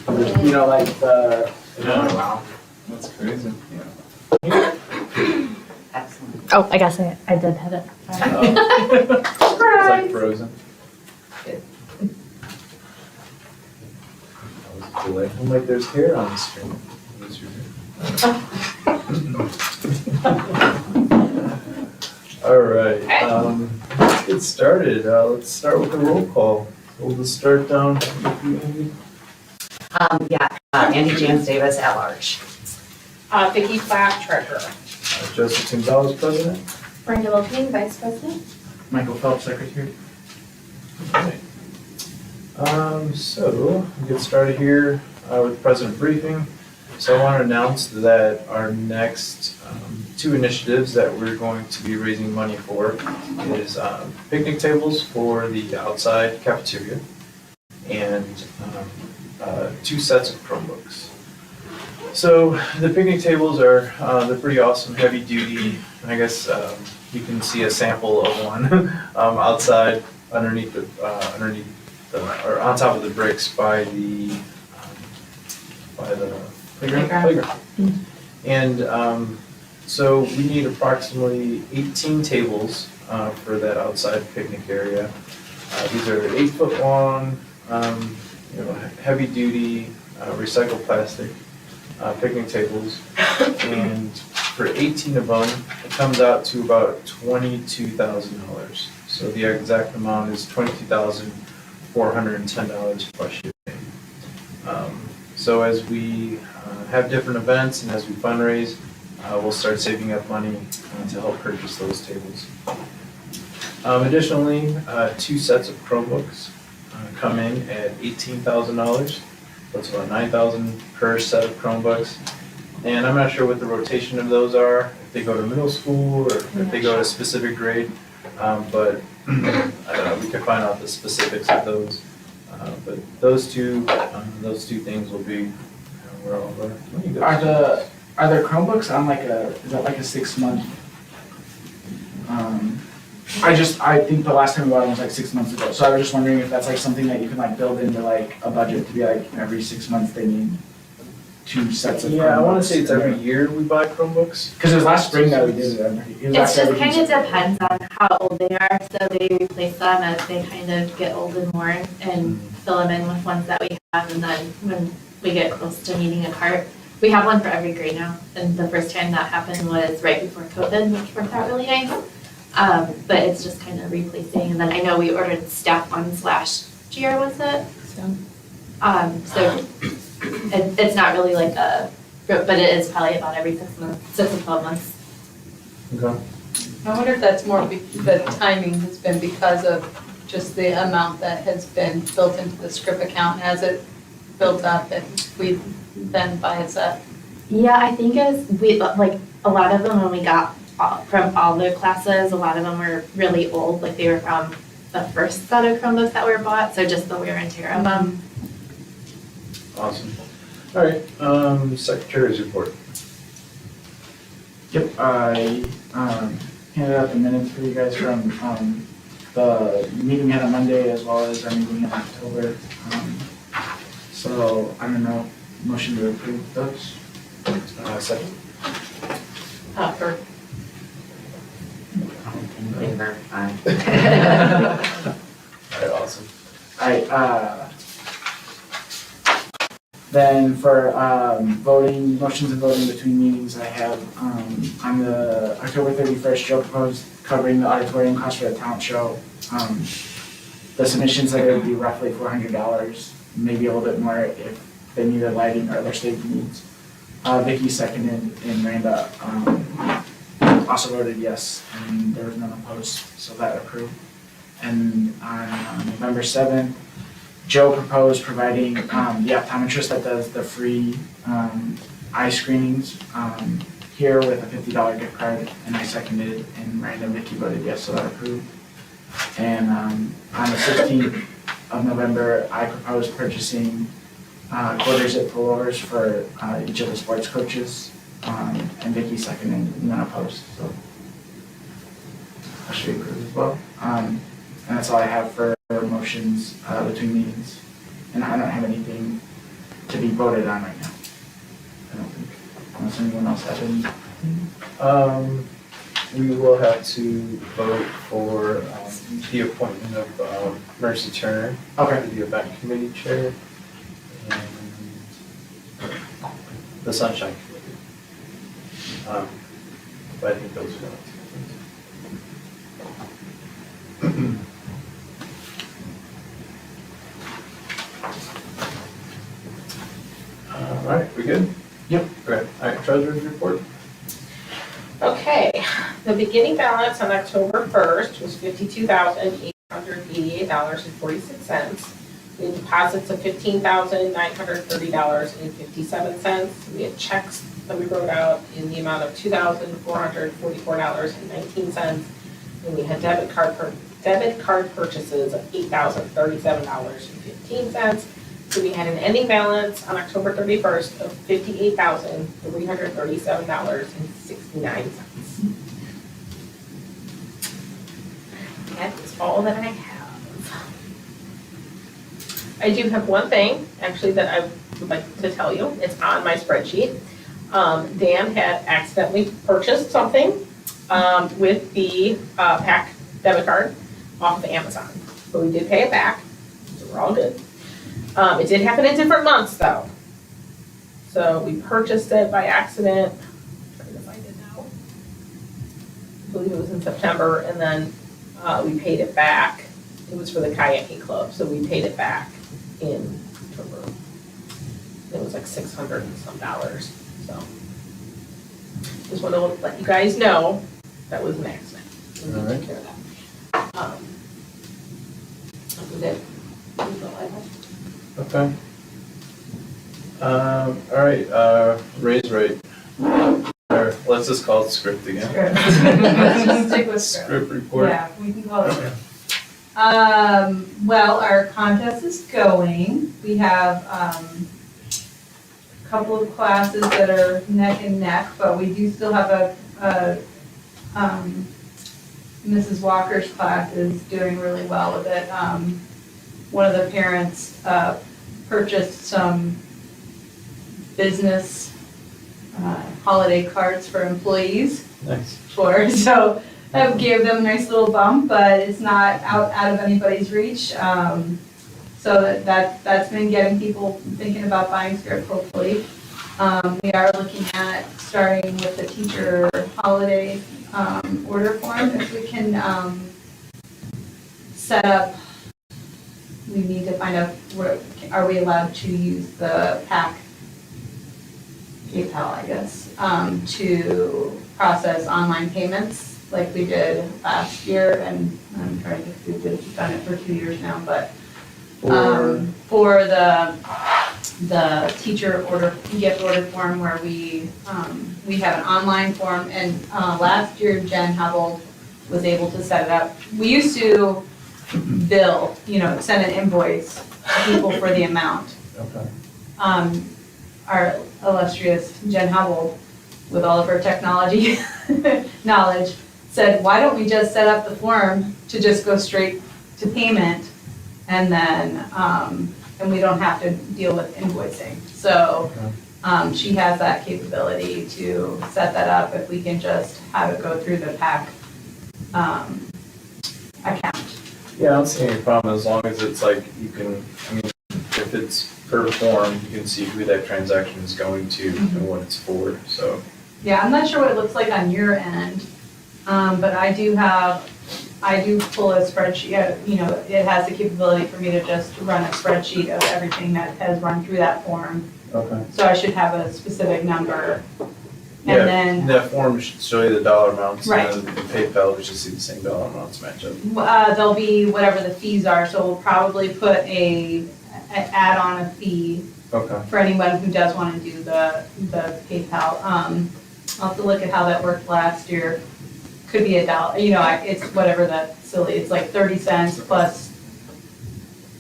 You know, like the. Yeah. Wow. That's crazy. Excellent. Oh, I guess I did hit it. It's like frozen. That was a delay. I'm like, there's hair on the screen. Where's your hair? All right, let's get started. Let's start with the roll call. We'll just start down with you, Andy. Andy James Davis at large. Vicki PAC, treasurer. Joseph Gonzalez, president. Brenda Wilking, vice president. Michael Phelps, secretary. Okay. So we'll get started here with president briefing. So I want to announce that our next two initiatives that we're going to be raising money for is picnic tables for the outside cafeteria and 2 sets of Chromebooks. So the picnic tables are they're pretty awesome, heavy duty. I guess you can see a sample of one outside underneath or on top of the bricks by the playground. And so we need approximately 18 tables for that outside picnic area. These are 8 foot long, heavy duty recycled plastic picnic tables. And for 18 of them, it comes out to about $22,000. So the exact amount is $22,410 plus shipping. So as we have different events and as we fundraise, we'll start saving up money to help purchase those tables. Additionally, 2 sets of Chromebooks come in at $18,000. That's about $9,000 per set of Chromebooks. And I'm not sure what the rotation of those are, if they go to middle school or if they go to a specific grade. But I don't know, we could find out the specifics of those. But those two things will be where all the money goes. Are there Chromebooks on is that like a 6-month? I think the last time we bought them was like 6 months ago, so I was just wondering if that's like something that you can like build into like a budget to be like every 6 months they need 2 sets of Chromebooks. Yeah, I want to say it's every year we buy Chromebooks. Because it was last spring that we did it. It just kind of depends on how old they are, so they replace them as they kind of get old and worn and fill them in with ones that we have, and then when we get close to needing a cart, we have one for every grade now, and the first time that happened was right before COVID, which worked out really nice. But it's just kind of replacing, and then I know we ordered staff ones last year, was it? So it's not really like but it is probably about every 6 months, 6 to 12 months. Okay. I wonder if that's more, the timing has been because of just the amount that has been built into the script account as it built up, and we then buy a set. Yeah, I think we like a lot of them when we got from all the classes, a lot of them were really old, like they were from the first set of Chromebooks that were bought, so just the wear and tear of them. Awesome. All right, secretary's report. Yep, I handed out the minutes for you guys from the meeting we had on Monday as well as our meeting in October. So I don't know, motion to approve those. Second. For Favor, aye. All right, awesome. Alright, then for voting, motions and voting between meetings, I have on the October 31st, Joe proposed covering the auditorium cost for the talent show. The submission said it would be roughly $400, maybe a little bit more if they needed lighting or other safety needs. Vicki seconded and Miranda also voted yes, and there was none opposed, so that approved. And on November 7th, Joe proposed providing the optometrist that does the free eye screenings here with a $50 gift card, and I seconded, and Miranda and Vicki voted yes, so that approved. And on the 16th of November, I proposed purchasing quarter zip pullovers for each of the sports coaches, and Vicki seconded and none opposed, so that should be approved as well. And that's all I have for motions between meetings. And I don't have anything to be voted on right now. I don't think, unless anyone else has any. We will have to vote for the appointment of Mercy Turner Okay. to the event committee chair and the Sunshine Committee. But I think those are the two things. All right, we good? Yep. Okay, all right, treasurer's report. Okay, the beginning balance on October 1st was $52,888.46. We had deposits of $15,930.57. We had checks that we wrote out in the amount of $2,444.19. And we had debit card purchases of $8,037.15. So we had an ending balance on October 31st of $58,337.69. That is all that I have. I do have one thing, actually, that I would like to tell you. It's on my spreadsheet. Dan had accidentally purchased something with the PAC debit card off of Amazon. But we did pay it back, so we're all good. It did happen in different months though. So we purchased it by accident. I'm trying to find it now. I believe it was in September, and then we paid it back. It was for the kayaking club, so we paid it back in October. It was like $600 and some, so. Just want to let you guys know that was an accident. We All right. took care of that. That was it. That was all I had. Okay. All right, raise rate. Or let's just call it script again. Let's just stick with script. Script report. Yeah, we can call it script. Well, our contest is going. We have, a couple of classes that are neck and neck, but we do still have Mrs. Walker's class is doing really well with it. One of the parents, purchased some business, holiday cards for employees Nice. so that gave them a nice little bump, but it's not out of anybody's reach. So that's been getting people thinking about buying script, hopefully. We are looking at starting with the teacher holiday, order form, if we can, set up. We need to find out, are we allowed to use the PAC, PayPal, I guess, to process online payments like we did last year, and I'm trying to think we've done it for 2 years now, but for the teacher gift order form where we have an online form, and last year Jen Hubble was able to set it up. We used to bill, send an invoice to people for the amount. Okay. Our illustrious Jen Hubble, with all of her technology knowledge, said, why don't we just set up the form to just go straight to payment, and then, and we don't have to deal with invoicing. So she has that capability to set that up if we can just have it go through the PAC account. Yeah, I don't see any problem as long as it's like you can, if it's per form, you can see who that transaction is going to and what it's for, so. Yeah, I'm not sure what it looks like on your end, but I do pull a spreadsheet, it has the capability for me to just run a spreadsheet of everything that has run through that form. Okay. So I should have a specific number. Yeah, And then, that form should show you the dollar amounts, Right. and then the PayPal, we should see the same dollar amounts match up. there'll be whatever the fees are, so we'll probably put add on a fee Okay. for anyone who does want to do the PayPal. I'll have to look at how that worked last year. Could be $1, it's whatever that silly, it's like 30 cents plus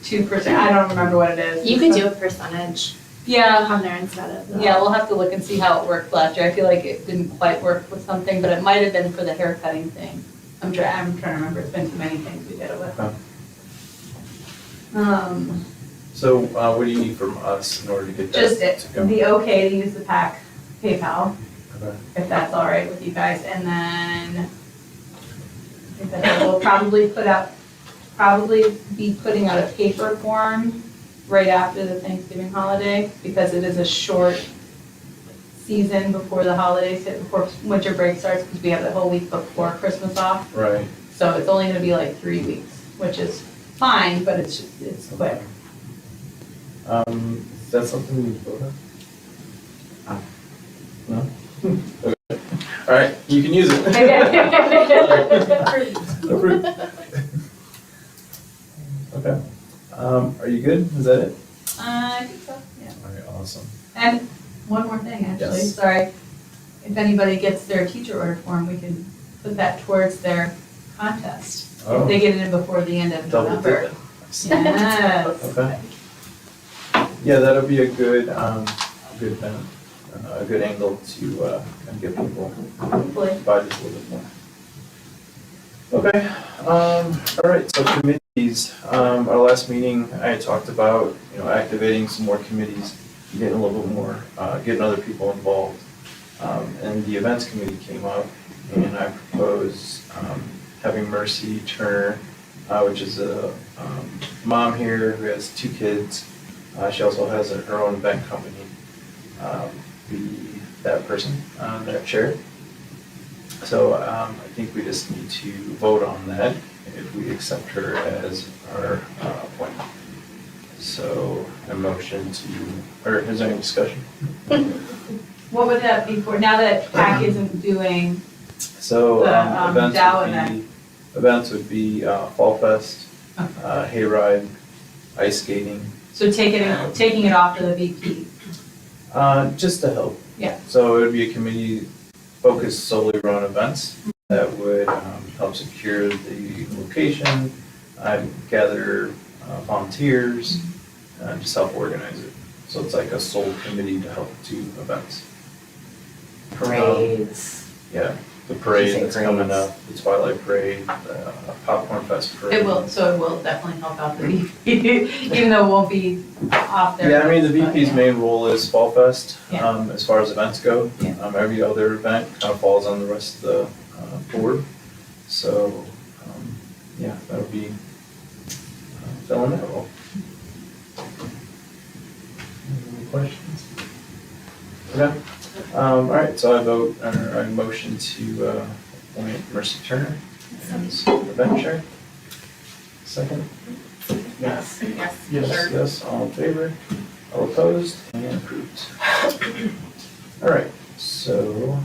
2%, I don't remember what it is. You could do a percentage Yeah, on there instead of the. yeah, we'll have to look and see how it worked last year. I feel like it didn't quite work with something, but it might have been for the hair cutting thing. I'm trying to remember, it's been too many things we did it with. Okay. So, what do you need from us in order to get that Just to go? the okay to use the PAC PayPal, Okay. if that's all right with you guys, and then if that's all, we'll probably be putting out a paper form right after the Thanksgiving holiday, because it is a short season before the holidays hit, before winter break starts, because we have the whole week before Christmas off. Right. So it's only gonna be like 3 weeks, which is fine, but it's quick. Is that something we vote on? No? Okay. All right, you can use it. Approved. Okay. Are you good? Is that it? I think so, yeah. All right, awesome. And one more thing, actually, Yes. sorry. If anybody gets their teacher order form, we can put that towards their contest. Oh. If they get it in before the end of Double November. dip it. Yes. Okay. Yeah, that'll be a good, good thing, a good angle to, kind of get people Hopefully. buy just a little bit more. Okay, all right, so committees, our last meeting, I talked about, activating some more committees, getting a little bit more, getting other people involved. And the events committee came up, and I proposed, having Mercy Turner, which is a, mom here who has 2 kids. She also has her own event company, be that person, that chair. So I think we just need to vote on that if we accept her as our appointment. So a motion to, or is there any discussion? What would that be for, now that PAC isn't doing, So The, Dow events would be Fall Fest, hayride, ice skating, so taking it off to the VP? just to help. Yeah. So it would be a committee focused solely around events that would help secure the location, gather volunteers, just help organize it. So it's like a sole committee to help do events. Parades. Yeah, the parade Say that's coming parades. up, the Twilight Parade, the Popcorn Fest parade. It will definitely help out the VP, even though it won't be off there. Yeah, I mean, the but VP's yeah. main role is Fall Fest, Yeah. as far as events go. Yeah. Every other event kind of falls on the rest of the board. So, yeah, that would be filling that role. Any questions? Okay, all right, so I motion to appoint Mercy Turner as event chair. Second? Yes. Yes. Yes, all in favor, all opposed, and approved. All right, so,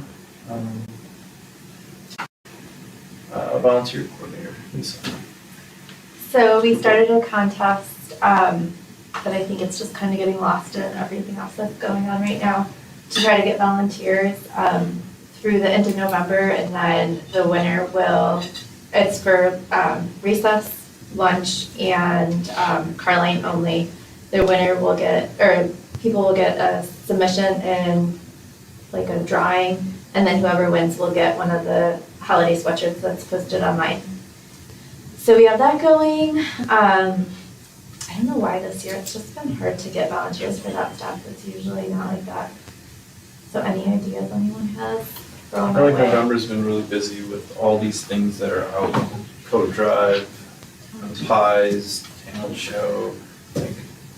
volunteer coordinator, Lisa. So we started a contest, but I think it's just kind of getting lost in everything else that's going on right now to try to get volunteers through the end of November, and then the winner it's for recess, lunch, and Carline only. The winner will people will get a submission and like a drawing, and then whoever wins will get one of the holiday sweatshirts that's posted online. So we have that going. I don't know why this year, it's just been hard to get volunteers for that stuff. It's usually not like that. So any ideas anyone has? Throw I them feel like away. November's been really busy with all these things that are out, Coat Drive, pies, talent show, like.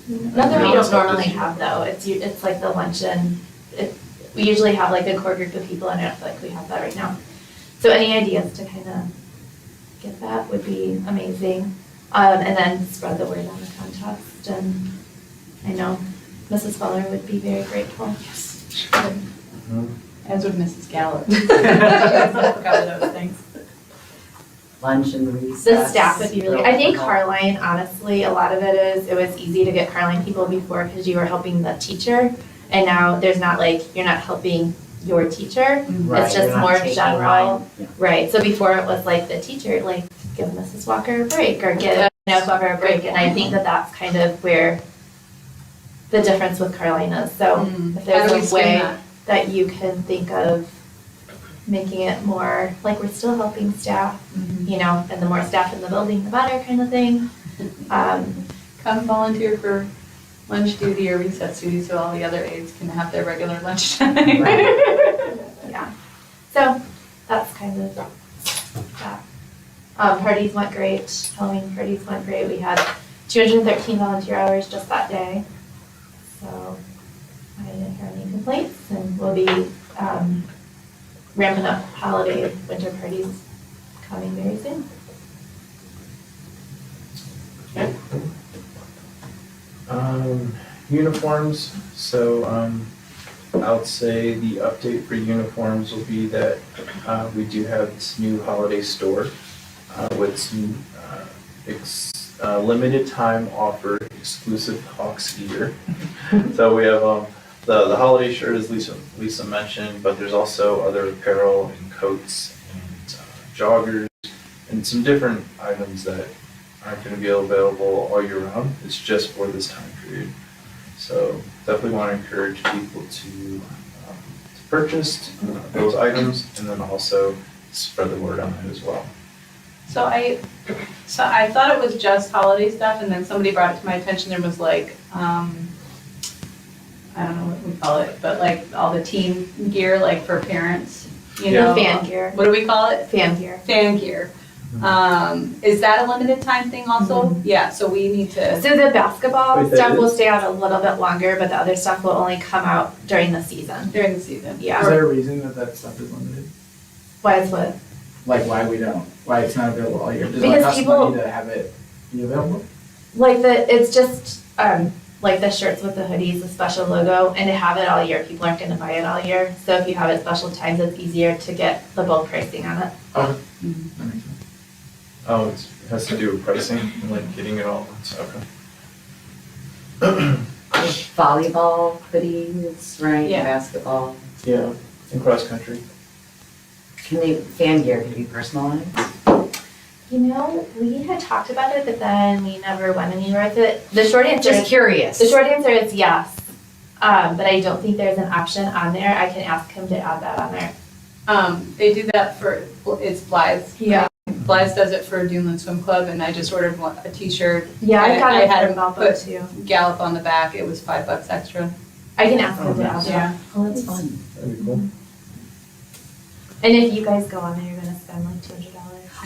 Nothing we don't normally have though. It's like the luncheon. We usually have like a core group of people, and I don't feel like we have that right now. So any ideas to kind of get that would be amazing. And then spread the word on the contest, and I know Mrs. Fuller would be very grateful. Yes. As would Mrs. Gallup. She doesn't cover those things. Lunch and recess. The staff would be really, I think Carline, honestly, a lot of it was easy to get Carline people before because you were helping the teacher. And now there's not like, you're not helping your teacher. Right, It's you're just not more taking general. line. Yeah. Right, so before it was like the teacher, like give Mrs. Walker a break or give Mrs. Walker a break. And I think that that's kind of where the difference with Carline is. So if How do we there's a spin way that? that you can think of making it more, like we're still helping staff, you know, and the more staff in the building, the better kind of thing. Come volunteer for lunch duty or recess duty, so all the other aides can have their regular lunchtime. Yeah, so that's kind of that. Parties went great, Halloween parties went great, we had 213 volunteer hours just that day. So I didn't hear any complaints, and we'll be ramping up holiday winter parties coming very soon. Uniforms, so, I would say the update for uniforms will be that, we do have this new holiday store, with some, limited time offer exclusive Hawks gear. So we have, the holiday shirt, as Lisa mentioned, but there's also other apparel and coats and joggers and some different items that aren't gonna be available all year round. It's just for this time period. So definitely want to encourage people to purchase those items and then also spread the word on it as well. So I thought it was just holiday stuff, and then somebody brought it to my attention, there was like, I don't know what we call it, but like all the team gear, like for parents, you Yeah. know? Fan gear. What do we call it? Fan gear. Fan gear. Is that a limited time thing also? Yeah, so we need to, So the basketball Wait, that stuff will is? stay out a little bit longer, but the other stuff will only come out during the season. during the season. Yeah. Is there a reason that that stuff is limited? Why is what? Like why it's not available all year? Does it Because cost people- money to have it be available? Like it's just, like the shirts with the hoodies, the special logo, and to have it all year, people aren't gonna buy it all year. So if you have it special times, it's easier to get the bulk pricing on it. That makes sense. Oh, it has to do with pricing and like getting it all, okay. Volleyball hoodies, right, Yeah. basketball. Yeah, in cross country. Fan gear can be personalized. You know, we had talked about it, but then we never went anywhere with it. The short answer Just is, curious. the short answer is yes. But I don't think there's an option on there. I can ask him to add that on there. They do that for, it's Blythe's. Yeah. Blythe's does it for Duneland Swim Club, and I just ordered a t-shirt, Yeah, I've got I it had from Balbo put- too. Gallop on the back, it was $5 extra. I can ask him Oh, to add nice. that. Yeah. Oh, that's fun. That'd be cool. And if you guys go on there, you're gonna spend like $200.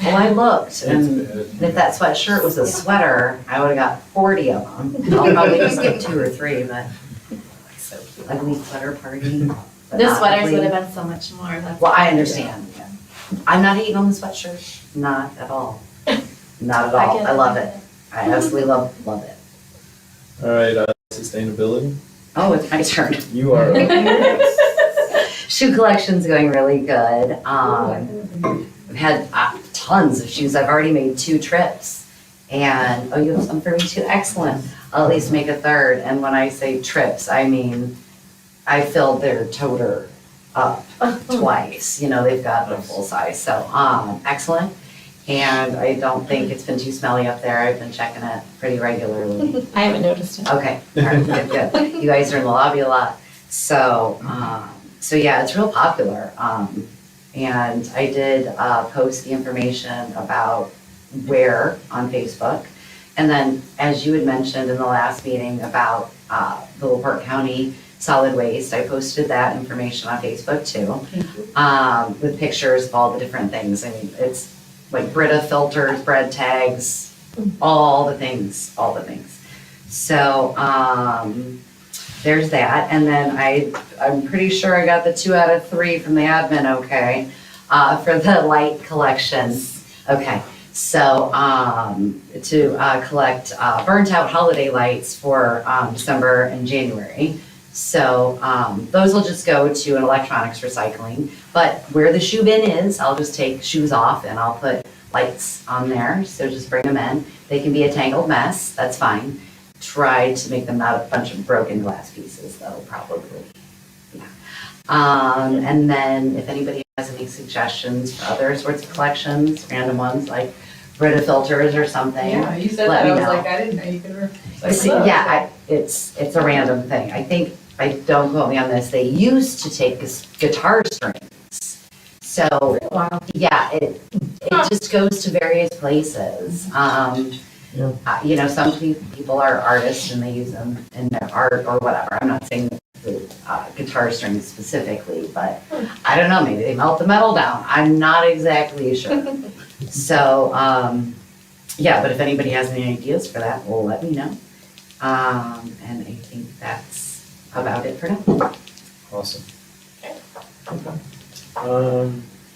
Well, I looked, and It's if that sweatshirt was a sweater, I would've got 40 of them. I'll probably just get 2 or 3, but so cute. Ugly sweater party. but The not sweaters ugly. would have been so much more. That's Well, I understand. I'm not hating on the sweatshirt, not at all. Not at all. I love it. I absolutely love it. All right, sustainability. Oh, it's my turn. You are. Shoe collection's going really good. I've had tons of shoes. I've already made 2 trips. And, oh, you have some for me too? Excellent. I'll at least make a third. And when I say trips, I mean, I filled their toter up twice. You know, they've got the full size. So, excellent. And I don't think it's been too smelly up there. I've been checking it pretty regularly. I haven't noticed it. Okay, all right, good. You guys are in the lobby a lot. So, so yeah, it's real popular. And I did post the information about where on Facebook. And then, as you had mentioned in the last meeting about the Little Park County solid waste, I posted that information on Facebook too. With pictures of all the different things. I mean, it's like Brita filters, bread tags, all the things. So, there's that, and then I'm pretty sure I got the 2 out of 3 from the admin, okay, for the light collection. Okay, so, to collect burnt out holiday lights for December and January. So, those will just go to an electronics recycling, but where the shoe bin is, I'll just take shoes off and I'll put lights on there, so just bring them in. They can be a tangled mess, that's fine. Try to make them not a bunch of broken glass pieces though, probably. Yeah. And then if anybody has any suggestions for other sorts of collections, random ones like Brita filters or something. Yeah, you said Let that, me I was know. like, I didn't know you could. See, yeah, it's a random thing. I think, don't quote me on this, they used to take guitar strings. So, Wow. yeah, it just goes to various places. Yeah. You know, some people are artists and they use them in their art or whatever. I'm not saying the guitar strings specifically, but I don't know, maybe they melt the metal down. I'm not exactly sure. So, yeah, but if anybody has any ideas for that, well, let me know. And I think that's about it for now. Awesome. Okay.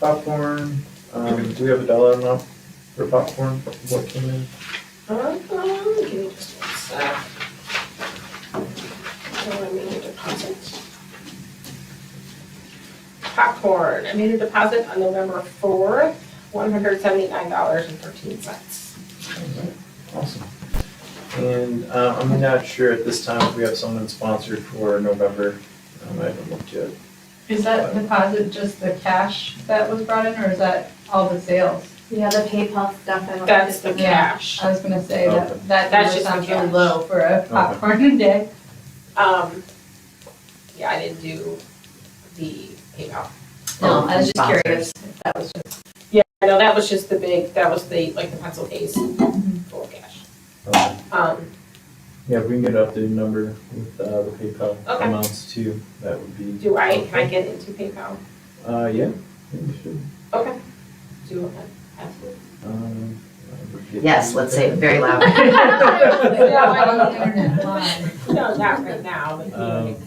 Popcorn, do we have a dollar amount for popcorn? What came in? Give me just one sec. Oh, I made a deposit. Popcorn, I made a deposit on November 4th, $179.13. Awesome. And I'm not sure at this time if we have someone sponsored for November. I haven't looked yet. Is that deposit just the cash that was brought in, or is that all the sales? Yeah, the PayPal stuff, I don't. That's the Yeah. cash. I was gonna say Okay. that That's number just the sounds really cash. low for a popcorn day. Yeah, I didn't do the PayPal. No, I was just Sponsors. curious if that was just. Yeah, no, that was just that was the pencil case full of cash. Okay. Yeah, if we can get an updated number with the PayPal Okay. amounts too, that would be. Can I get into PayPal? Yeah, we should. Okay. Do you want that password? Yes, let's say it very loud. No, not right now, but.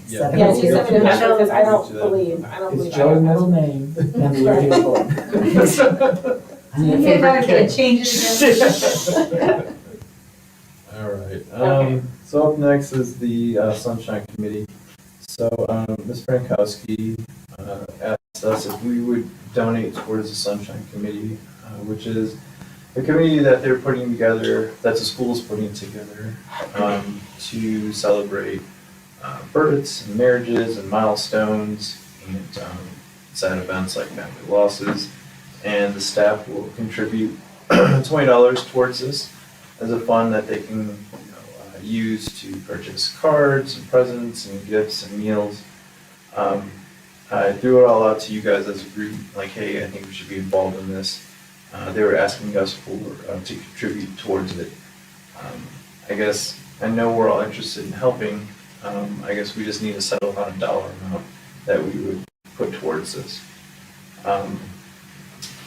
Yeah. Yeah, just send me the password, because I don't Do that. believe I It's have Joe's a middle password. name and the year he was born. I'm your You favorite guys gonna kid. change it again? All right, Okay. so up next is the Sunshine Committee. So, Ms. Frankowski, asked us if we would donate towards the Sunshine Committee, which is a committee that they're putting together, that the school's putting together, to celebrate, births and marriages and milestones and, sad events like family losses. And the staff will contribute $20 towards this as a fund that they can use to purchase cards and presents and gifts and meals. I threw it all out to you guys as a group, like, hey, I think we should be involved in this. They were asking us for to contribute towards it. I guess, I know we're all interested in helping. I guess we just need to settle on a dollar amount that we would put towards this.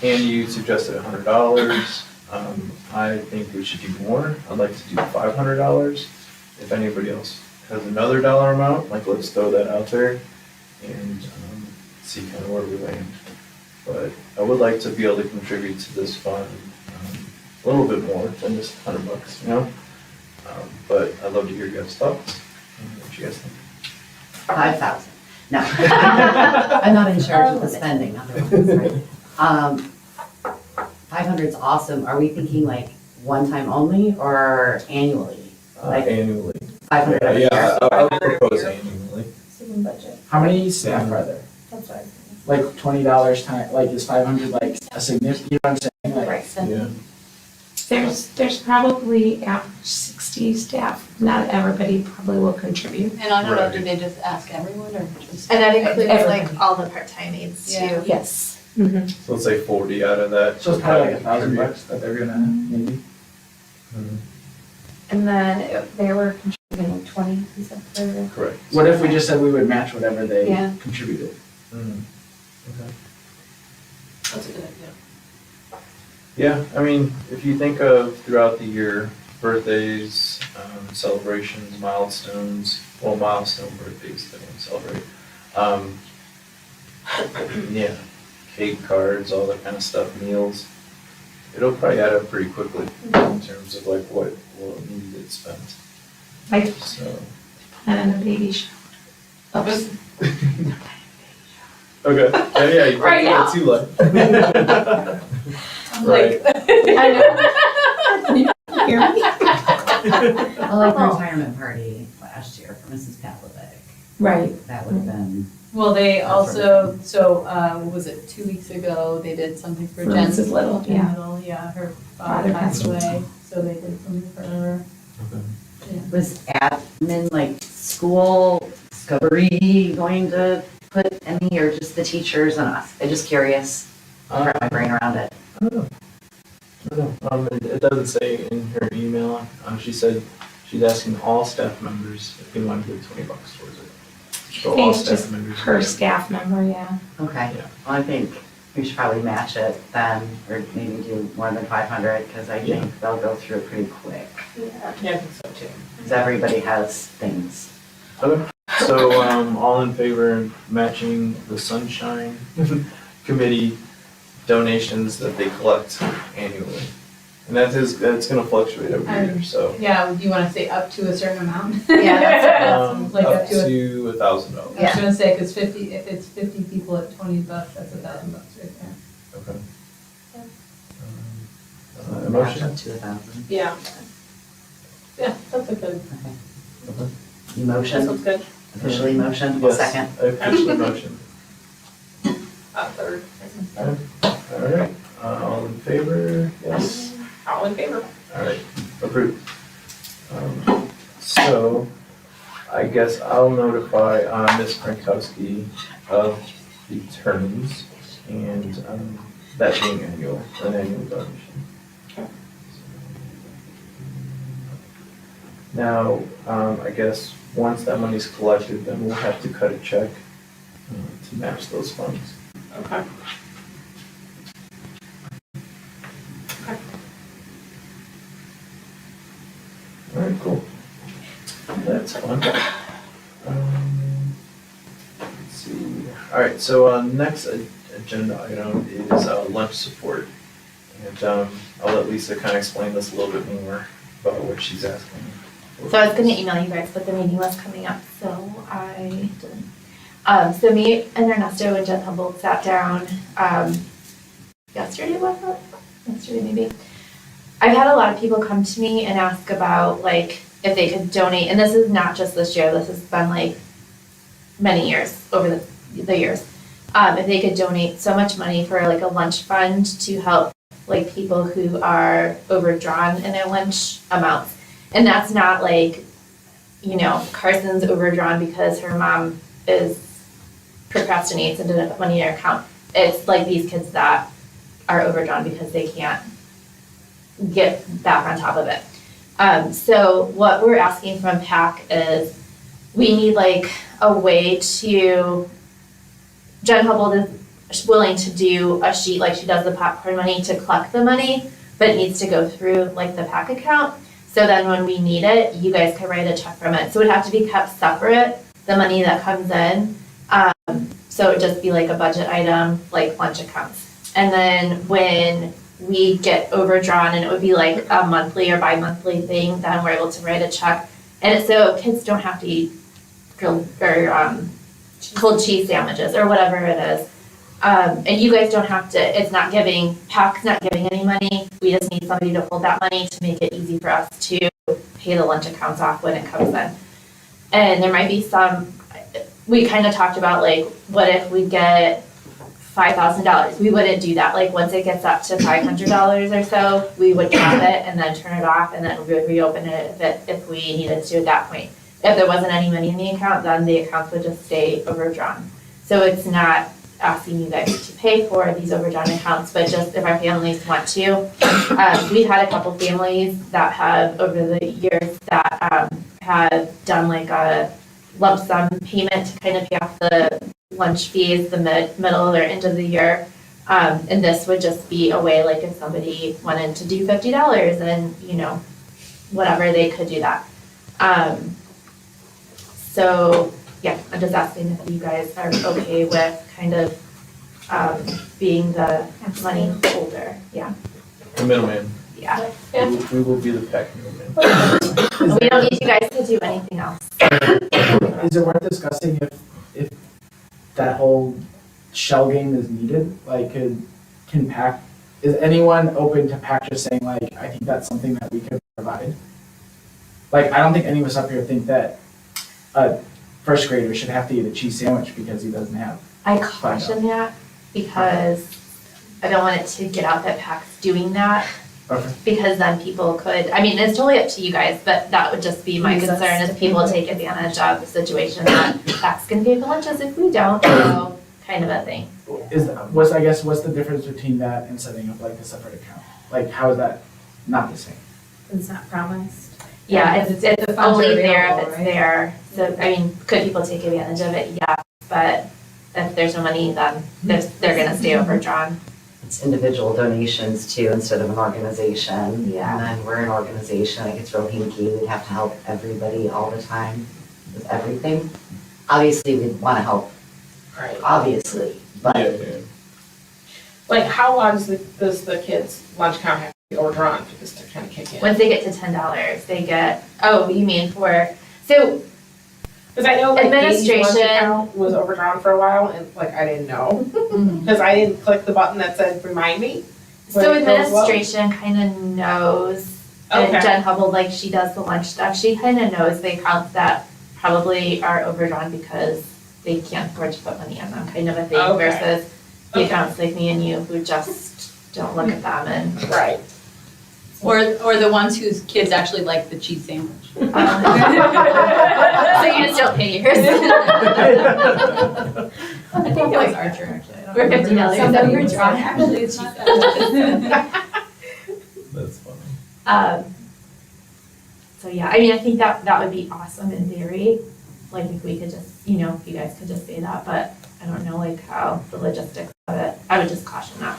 And you suggested $100. I think we should do more. I'd like to do $500. If anybody else has another dollar amount, like, let's throw that out there and see kind of where we land. But I would like to be able to contribute to this fund a little bit more than just $100, you know? But I'd love to hear your guys' thoughts. What you guys think? 5,000. No. I'm not in charge of the spending, otherwise, right? 500 is awesome. Are we thinking like one time only or annually? Like Annually. 500 every year? Yeah, I would 500 propose a year. annually. Student budget, How many staff are there? that's what I was Like $20 time, like is 500 like a significant, you know what I'm saying? Like, Yeah. There's probably 60 staff. Not everybody probably will contribute. And I don't know, Right. did they just ask everyone or just? And that includes Everybody. like all the part-time aides Yeah. too. Yes. So let's say 40 out of that. So it's probably like $1,000 that they're gonna, maybe? Mhm. And then they were contributing 20, you said, for Correct. What if we just said we would match whatever they Yeah. contributed? Mhm. Okay. That's a good idea. Yeah, I mean, if you think of throughout the year, birthdays, celebrations, milestones, well, milestone birthdays that we celebrate. Yeah, cake, cards, all that kind of stuff, meals. It'll probably add up pretty quickly in terms of like what will need to get spent, like so. and a baby shower. Oops. Okay, yeah, you Right can't now. too low. Like, I know. You hear me? Well, like the retirement party last year for Mrs. Pavlovic, Right. that would have been, well, they also, so, what was it, 2 weeks ago, they did something for For Jen's. Mrs. Little, Jen yeah. Little, yeah, her Father father passed passed away, so they did something for her. was admin, like school, discovery going to put any, or just the teachers and us? I'm just curious, I'll wrap my brain around it. I don't know. It doesn't say in her email, she said she's asking all staff members if they want to give $20 towards it. So all It's staff just members. per staff member, yeah. Okay, Yeah. well, I think we should probably match it then, or maybe do more than 500, because I Yeah. think they'll go through it pretty quick, Yeah, I think so too. because everybody has things. Okay, so, all in favor of matching the Sunshine Committee donations that they collect annually? And that's gonna fluctuate every year, so. Yeah, do you wanna say up to a certain amount? Yeah, that's Like Up up to a- to $1,000. I was gonna say, cause if it's 50 people at $20, that's $1,000 right there. Okay. Match Motion? up to 1,000. Yeah. Yeah, that's a good, You that motion, sounds good. officially motion, Yes, second. I officially motion. Third. All right, all in favor? Yes. All in favor? All right, approved. So, I guess I'll notify Ms. Frankowski of the terms and that being an annual donation. Now, I guess once that money's collected, then we'll have to cut a check to match those funds. Okay. All right, cool. That's fun. Let's see. All right, so next agenda item is lunch support. And I'll let Lisa kind of explain this a little bit more about what she's asking. So I was gonna email you guys, but the meeting was coming up, so I didn't. So me and Ernesto and Jen Humboldt sat down, yesterday, was it? Yesterday maybe. I've had a lot of people come to me and ask about like if they could donate, and this is not just this year, this has been like many years, over the years. If they could donate so much money for like a lunch fund to help like people who are overdrawn in their lunch amounts. And that's not like, you know, Carson's overdrawn because her mom procrastinates and didn't put money in her account. It's like these kids that are overdrawn because they can't get back on top of it. So what we're asking from PAC is we need like a way to, Jen Humboldt is willing to do a sheet like she does the popcorn money to collect the money, but it needs to go through like the PAC account. So then when we need it, you guys can write a check from it. So it would have to be kept separate, the money that comes in. So it would just be like a budget item, like lunch accounts. And then when we get overdrawn, and it would be like a monthly or bi-monthly thing, then we're able to write a check. And it's so kids don't have to eat grilled or cold cheese sandwiches or whatever it is. And you guys don't have to, it's not giving, PAC's not giving any money. We just need somebody to hold that money to make it easy for us to pay the lunch accounts off when it comes in. And there might be some, we kind of talked about like, what if we get $5,000? We wouldn't do that. Like once it gets up to $500 or so, we would cap it and then turn it off and then we would reopen it if we needed to at that point. If there wasn't any money in the account, then the accounts would just stay overdrawn. So it's not asking you guys to pay for these overdrawn accounts, but just if our families want to. We've had a couple families that have, over the years, that have done like a lump sum payment to kind of pay off the lunch fees, the middle or end of the year. And this would just be a way, like if somebody wanted to do $50 and, you know, whatever, they could do that. So, yeah, I'm just asking if you guys are okay with kind of being the money holder, yeah, The middleman. yeah. We will be the PAC middleman. We don't need you guys to do anything else. Is it worth discussing if that whole shell game is needed? Like, can PAC, is anyone open to PAC just saying like, I think that's something that we could provide? Like, I don't think any of us up here think that a first grader should have to eat a cheese sandwich because he doesn't have. I caution that because I don't want it to get out that PAC's doing that. Okay. Because then people could, I mean, it's totally up to you guys, but that would just be my Use us concern to is people take advantage of the situation that PAC's gonna pay for lunches if we don't, so kind of a thing. What's the difference between that and setting up like a separate account? Like, how is that not the same? It's not promised. Yeah, Yeah, it's the funds only are there if available, it's right? there. So, I mean, could people take advantage of it? Yeah, but if there's no money, then they're gonna stay overdrawn. It's individual donations too, instead of an organization. Yeah. And then we're an organization, it gets real hinky, we'd have to help everybody all the time with everything. Obviously, we'd wanna help, Right. obviously, but Like, how long does the kids' lunch account have to be overdrawn for this to kind of kick in? Once they get to $10, they get, oh, you mean so Because I know like Katie's lunch Administration- account was overdrawn for a while and like I didn't know. Because I didn't click the button that said remind me. So when it goes low. administration kind of knows, and Okay. Jen Hubble, like she does the lunch stuff, she kind of knows the accounts that probably are overdrawn because they can't afford to put money in them, kind of a thing, Okay. versus the Okay. accounts like me and you who just don't look at them and. Right. Or the ones whose kids actually like the cheese sandwich. So you just don't pay yours. I think that was our turn, actually. I don't We're remember. $50 Somebody was overdrawn. like, actually, it's not that. That's funny. So yeah, I mean, I think that would be awesome in theory, like if we could just, if you guys could just say that, but I don't know like how the logistics of it, I would just caution that.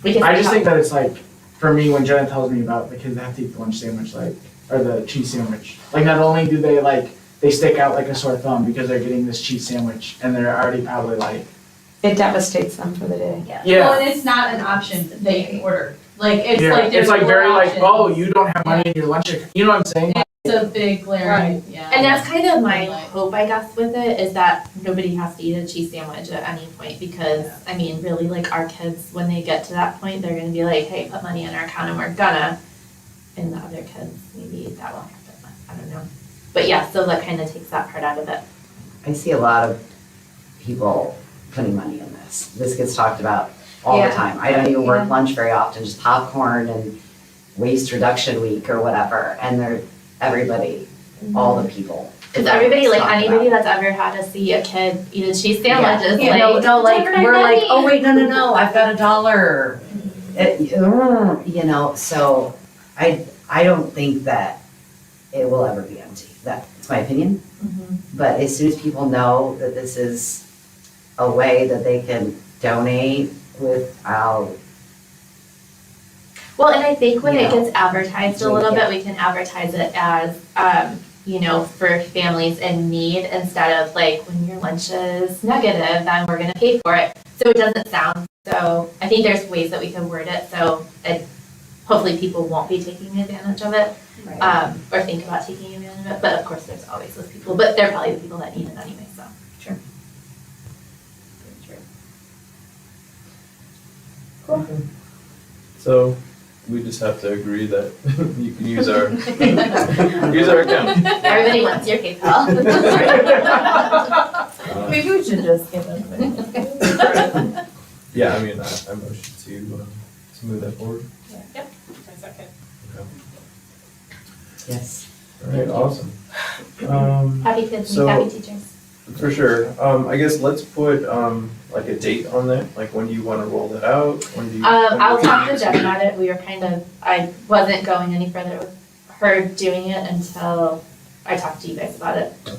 Because I just think that it's like, for me, when Jenna tells me about the kids that have to eat the lunch sandwich, like, or the cheese sandwich, like, not only do they they stick out like a sore thumb because they're getting this cheese sandwich and they're already probably like, It devastates them for the day. Well, yeah. and it's not an option that you can order. Like, it's Yeah, like there's it's like more very like, options. oh, you don't have money in your lunch, you know what I'm saying? It's a big glaring, yeah. And that's kind of my Right. hope, I guess, with it, is that nobody has to eat a cheese sandwich at any point, because, I mean, really, like, our kids, when they get to that point, they're gonna be like, hey, put money in our account, and we're gonna, and the other kids, maybe that won't happen, I don't know. But yeah, so that kind of takes that part out of it. I see a lot of people putting money in this. This gets talked about all the Yeah. time. I don't even work Yeah. lunch very often, just popcorn and waste reduction week or whatever, and everybody, all the people. Because everybody, like, talk about anybody it. that's ever had to see a kid eat a cheese sandwich is Yeah. like, No, like, "Don't we're like, money." oh, wait, no, I've got $1. So I don't think that it will ever be empty. That's my opinion. Mhm. But as soon as people know that this is a way that they can donate without, Well, and I think when You it know. gets advertised a little bit, we can advertise it as, for families in need, instead of like, when your lunch is negative, then we're gonna pay for it. So it doesn't sound, so I think there's ways that we can word it, so hopefully people won't be taking advantage of it, or think about taking advantage of it, but of course, there's always those people, but they're probably the people that need it anyway, so. Sure. So we just have to agree that you can use our, use our account. Everybody wants your PayPal. Maybe we should just give them. Yeah, I mean, I motion to move that forward. A second. yes. All right, awesome. Happy kids So- and happy teachers. For sure. I guess let's put like a date on that. Like, when do you want to roll that out? When do you? I'll talk to Jen about it. We were I wasn't going any further with her doing it until I talked to you guys about it. Okay.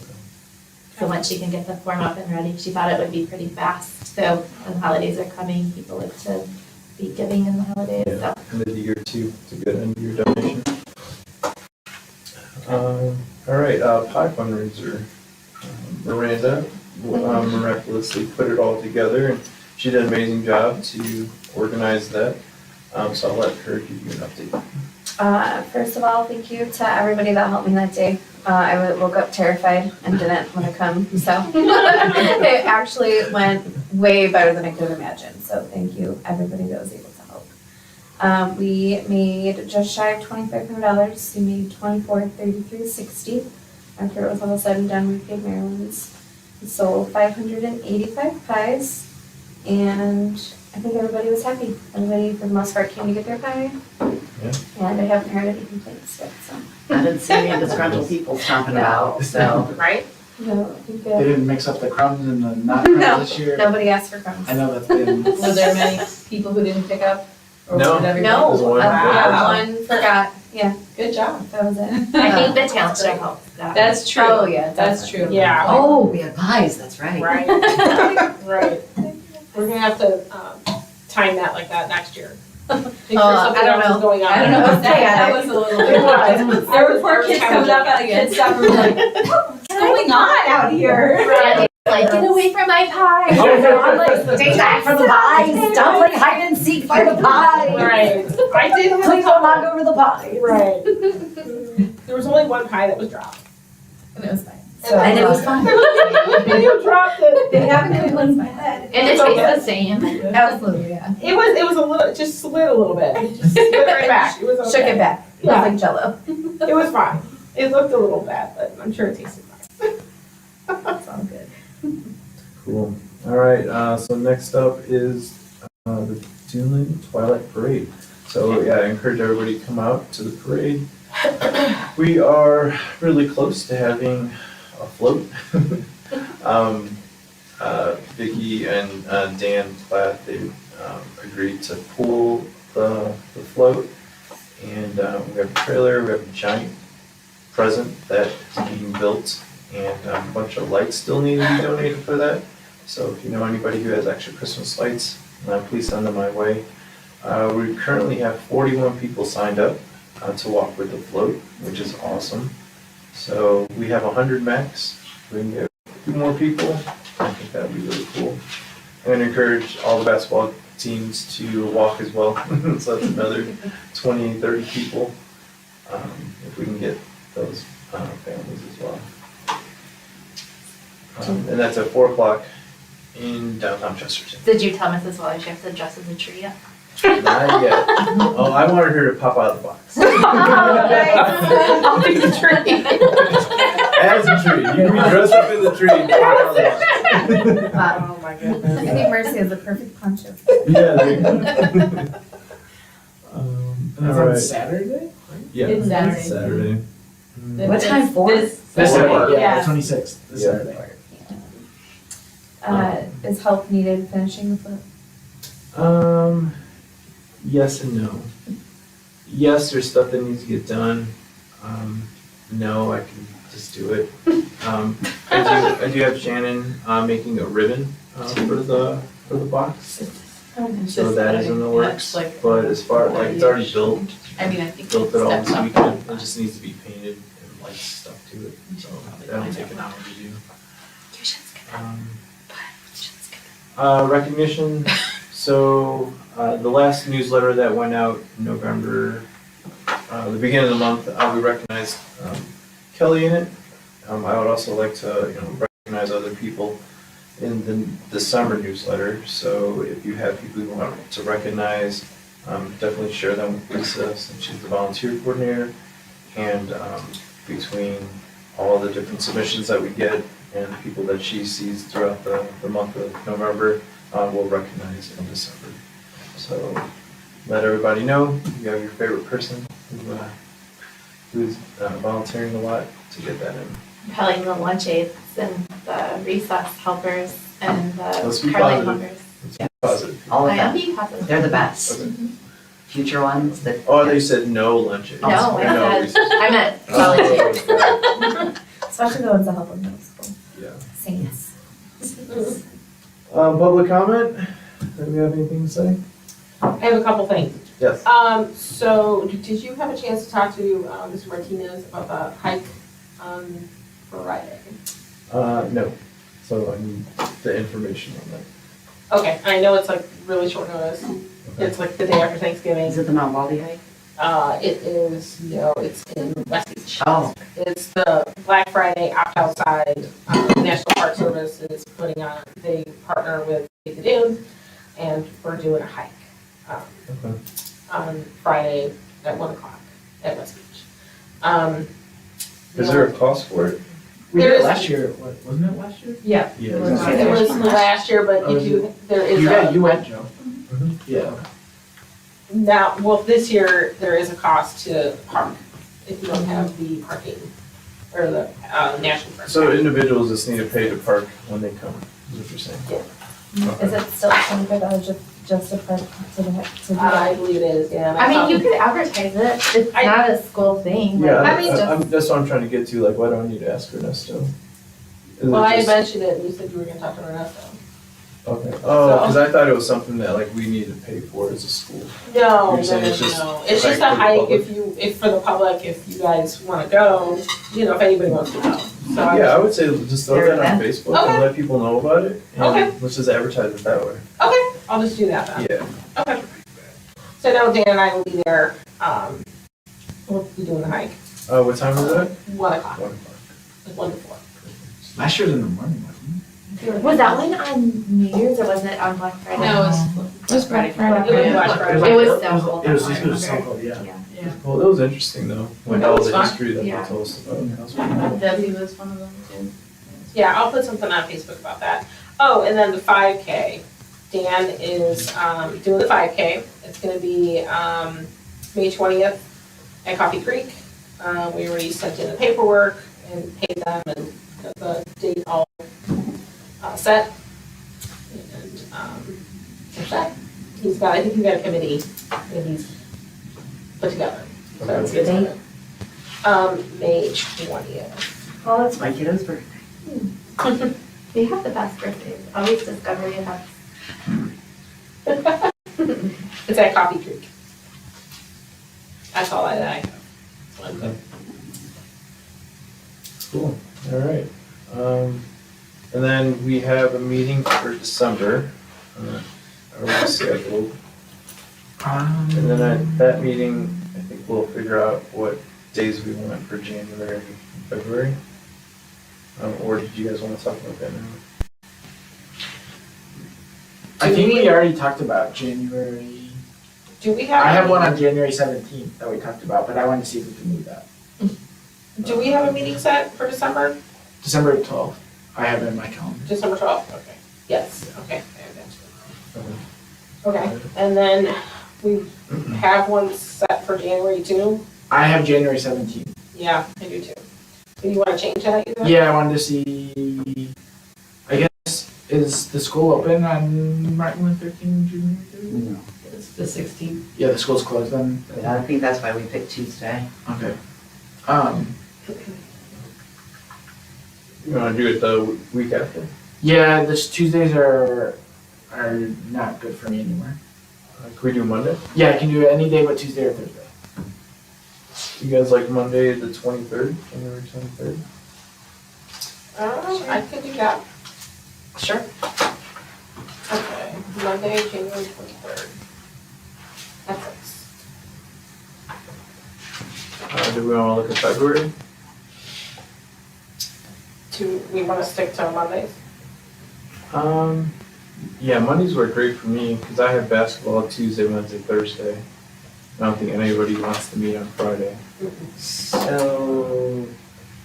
So once she can get the form up and ready, she thought it would be pretty fast. So when holidays are coming, people like to be giving in the holidays, so. End of the year too. It's a good end of year donation. All right, PAC fundraiser. Miranda miraculously put it all together, and she did an amazing job to organize that. So I'll let her give you an update. First of all, thank you to everybody that helped me that day. I woke up terrified and didn't want to come, so it actually went way better than I could have imagined. So thank you, everybody that was able to help. We made just shy of $2,500. We made $24.33.60. After it was all said and done, we paid Maryland's. We sold 585 pies, and I think everybody was happy. Everybody, for the most part, came to get their pie. Yeah. And I haven't heard any complaints yet, so. I didn't see any disgruntled people stomping about, so. Right? No, I think, They didn't mix up the crumbs and the not crumbs No. this year. nobody asked for crumbs. I know that's been. Were there many people who didn't pick up? Or No. did everybody- No, There's one. Wow. one forgot, yeah, Good job. that was it. I think the town should have helped that. That's true. Oh, yeah, That's true. Yeah. Oh, we have pies, that's right. Right, right. We're gonna have to, time that like that next year. Make sure I something don't else is know. going on. I don't know. That was a little bit. It was. There were poor kids coming up at kids stuff and we're like, what's going on out here? Yeah, like, get away from my pie. I'm like, stay back from the pies, don't play hide and seek by the pie. Right, I did have a Please don't knock couple, over the pie. right. There was only one pie that was dropped. And it was fine. And it was fun. You dropped it. They haven't complained my head. And it tastes the same. Absolutely, yeah. It was a little, it just slid a little bit. It just slid right back. It was okay. Shook it back. It was Yeah. like Jello. It was fine. It looked a little bad, but I'm sure it tasted fine. That's all good. Cool. All right, so next up is the Dunlin Twilight Parade. So yeah, I encourage everybody to come out to the parade. We are really close to having a float. Vicky and Dan Platt, they agreed to pull the float. And we have a trailer, we have a giant present that is being built, and a bunch of lights still need to be donated for that. So if you know anybody who has extra Christmas lights, please send them my way. We currently have 41 people signed up to walk with the float, which is awesome. So we have 100 max. We can get a few more people. I think that would be really cool. I'm going to encourage all the basketball teams to walk as well. So that's another 20, 30 people, if we can get those families as well. And that's at 4 o'clock in downtown Chesterton. Did you tell Mrs. Waller she has to dress as a tree yet? Not yet. Oh, I wanted her to pop out of the box. I'll do the tree. As a tree. You can be dressed up in the tree and pop out of the box. Oh my I goodness. think Mercy has a perfect poncho. Yeah, there you go. And that's all on right. Saturday? Yeah, It's Saturday. Saturday. What time for? This This Saturday, yeah, Yeah. the 26th, this Yeah. Saturday. Is help needed finishing the float? Yes and no. Yes, there's stuff that needs to get done. No, I can just do it. I do have Shannon making a ribbon for the box. So that is in the works, but as far, like, it's already built, I mean, I think. built it all steps this up. weekend. It just needs to be painted and lights stuck to it, so that'll take an hour to do. Recognition, so, the last newsletter that went out in November, the beginning of the month, we recognized, Kelly in it. I would also like to, recognize other people in the December newsletter, so if you have people you want to recognize, definitely share them with Lisa, since she's the volunteer coordinator. And, between all the different submissions that we get and the people that she sees throughout the month of November, we'll recognize in December. So let everybody know you have your favorite person who's volunteering a lot to get that in. Probably the lunch aides and the recess helpers and Let's the be Carly positive. helpers. Let's be positive. All I of am them. being positive. They're the best. Okay. Future ones that. Oh, they said no lunches. No, I No said, recess. I meant volunteers. Oh, Especially the ones that help in middle school. yeah. Saints. Public comment? Do we have anything to say? I have a couple things. Yes. So did you have a chance to talk to Mr. Martinez about the hike on Friday? No. So I need the information on that. Okay, I know it's like really short notice. Okay. It's like the day after Thanksgiving. Is it the Mount Baldy hike? It is, no, it's in West Beach. Oh, It's the Black Friday opt outside, National Park Service is putting on, they partner with the Dunes, and we're doing a hike, Okay. on Friday at 1 o'clock at West Beach. Is there a cost for it? We did There it is- last year, wasn't it last year? Yeah, Yeah. it was last year, but if you, there is You went, Joe. Mhm. Yeah. now, well, this year, there is a cost to park if you don't have the parking, or the, national park. So individuals just need to pay to park when they come, is what you're saying? Is it still $25 if just to put, to do I that? believe it is, yeah. I mean, you could advertise it, it's I- not a school thing. Yeah, like, I mean, it's just- that's what I'm trying to get to, like, why do I need to ask Ernesto? Is it Well, I just- mentioned it, and you said you were gonna talk to Ernesto. Okay, oh, because I thought it was something that like we need to pay for as a school. No, You're saying it's no. like It's just a for the hike public? if for the public, if you guys wanna go, you know, if anybody wants to go. So I Yeah, I would say just throw that on Facebook Okay. and let people know about it, Okay. and let's just advertise it that way. Okay, I'll just do that then. Yeah, Okay. So now Dan and I will be there, we'll be doing the hike, what time is it? 1 o'clock, 1 o'clock. like 1 to 4. Last year was in the morning, wasn't Was that one on New Year's or was it on Black Friday? No, it was Friday. It was Black Friday. It was it? so cold. It was so cold, yeah. Well, it was interesting though, when That all was the fun. history that they Yeah. told us about. That was pretty cool. Debbie was one of them too. Yeah, I'll put something on Facebook about that. Oh, and then the 5K. Dan is doing the 5K. It's gonna be May 20th at Coffee Creek. We already sent in the paperwork and paid them and got the date all set. And there's that. I think he's got a committee that he's put together. So it's What's the date? May 20th. Oh, that's my kiddo's birthday. They have the best birthdays, always Discovery events. It's at Coffee Creek. That's all I have. Cool, all right. And then we have a meeting for December, already scheduled. And then at that meeting, I think we'll figure out what days we want for January and February. Or did you guys want to talk about that now? I think we already talked about January. Do we have? I have one on January 17th that we talked about, but I wanted to see if we can move that. Do we have a meeting set for December? December 12th, I have it in my calendar. December 12th, okay. Yes, okay. I have that. Okay. Okay, and then we have one set for January too? I have January 17th. Yeah, I do too. Do you wanna change that either? Yeah, I wanted to see, I guess, is the school open on Martin Luther King Jr. Day? No. It's the 16th. Yeah, the school's closed then. Yeah, I think that's why we picked Tuesday. Okay. You want to do it the week after? Yeah, this Tuesdays are not good for me anymore. Can we do Monday? Yeah, I can do it any day but Tuesday or Thursday. You guys like Monday the 23rd, January 23rd? I can do that. Sure. Okay, Monday, January 23rd. Ethics. Do we want to look at February? We wanna stick to Mondays? Yeah, Mondays work great for me because I have basketball Tuesday, Wednesday, Thursday. I don't think anybody wants to meet on Friday. So,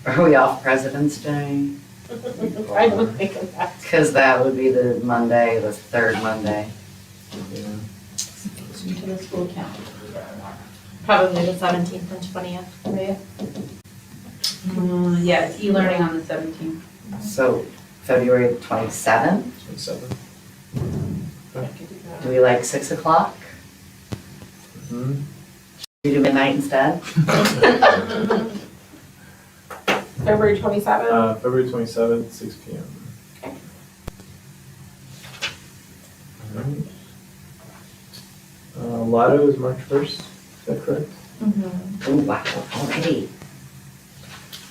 are we off President's Day? I would think of that. Because that would be the Monday, the third Monday. Yeah. Into the school calendar. Probably the 17th and 20th, right? Yeah, it's e-learning on the 17th. So, February 27th, 27th. I could do that. do we like 6 o'clock? Mhm. We do midnight instead? February 27th? February 27th, 6 p.m. Okay. Alright. Lotto is March 1st, is that correct? Oh, wow, already.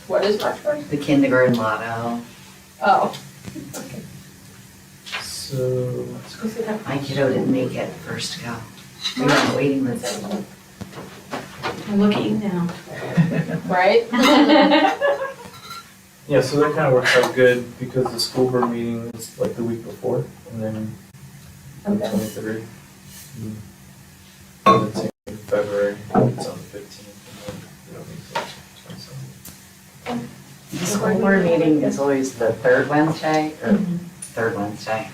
What is March 1st? The kindergarten lotto. Oh. So, Let's go see that. My kiddo didn't make it first to go. We were on the waiting list. Look at you now. Right? yeah, so that kind of works out good because the school board meeting is like the week before and then the Okay. 23rd. And then same in February, it's on the 15th and then we don't meet till 27th. The school board meeting is always the third Wednesday, or third Wednesday.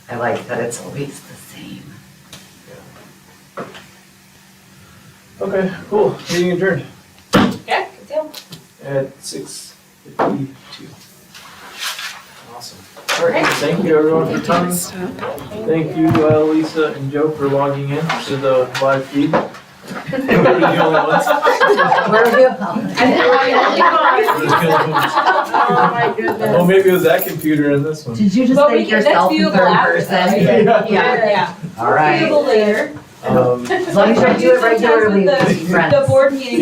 I like that it's always the same. Okay, cool, meeting adjourned Okay, good deal. at 6:52. Awesome. All right, thank you everyone for coming. Thank you, Lisa and Joe, for logging in to the live feed. We're the only ones. Where are you? Oh, my goodness. Well, maybe it was that computer in this one. Did you just But we think can- that's yourself in viewable third after person? that. Yeah. All right. Viewable later. Um, As long as you do it regularly, Sometimes with friends. The board meeting